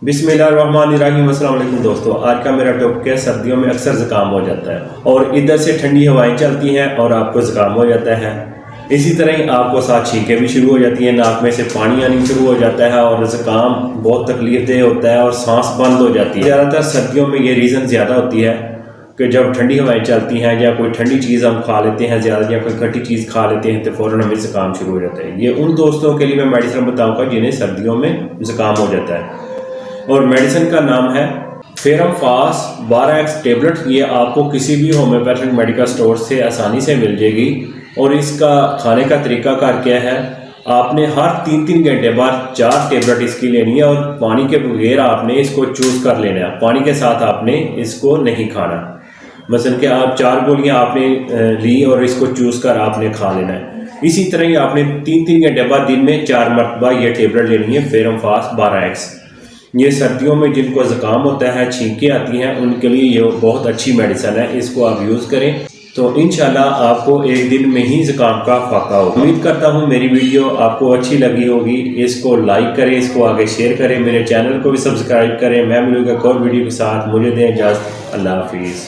बिस्मिल्लाहिर्रहमानिर्रहीम। अस्सलाम वालेकुम दोस्तों, आज का मेरा टॉपिक है सर्दियों में अक्सर ज़ुकाम हो जाता है और इधर से ठंडी हवाएं चलती हैं और आपको ज़ुकाम हो जाता है। इसी तरह ही आपको साथ छींकें भी शुरू हो जाती हैं, नाक में से पानी आनी शुरू हो जाता है और ज़ुकाम बहुत तकलीफदेह होता है और सांस बंद हो जाती है। ज़्यादातर सर्दियों में ये रीज़न ज़्यादा होती है कि जब ठंडी हवाएं चलती हैं या कोई ठंडी चीज़ हम खा लेते हैं ज़्यादा या कोई खट्टी चीज़ खा लेते हैं तो फ़ौरन हमें ज़ुकाम शुरू हो जाता है। ये उन दोस्तों के लिए मैं मेडिसिन बताऊँगा जिन्हें सर्दियों में ज़ुकाम हो जाता है और मेडिसिन का नाम है फेरम फास 12x टेबलेट। ये आपको किसी भी होम्योपैथिक मेडिकल स्टोर से आसानी से मिल जाएगी और इसका खाने का तरीकाकार क्या है, आपने हर 3-3 घंटे बाद 4 टेबलेट इसकी लेनी है और पानी के बगैर आपने इसको चूज़ कर लेना है। पानी के साथ आपने इसको नहीं खाना। मसलन कि आप 4 गोलियां आपने ली और इसको चूज़ कर आपने खा लेना है। इसी तरह ही आपने 3-3 घंटे बाद दिन में 4 मरतबा ये टेबलेट लेनी है फेरम फास 12x। ये सर्दियों में जिनको ज़ुकाम होता है, छींकें आती हैं, उनके लिए ये बहुत अच्छी मेडिसिन है। इसको आप यूज़ करें तो इंशाल्लाह आपको एक दिन में ही ज़ुकाम का फाका होगा। उम्मीद करता हूँ मेरी वीडियो आपको अच्छी लगी होगी। इसको लाइक करें, इसको आगे शेयर करें, मेरे चैनल को भी सब्सक्राइब करें। मैं मिलूंगा एक और वीडियो के साथ। मुझे दें इजाज़त। अल्लाह हाफिज़।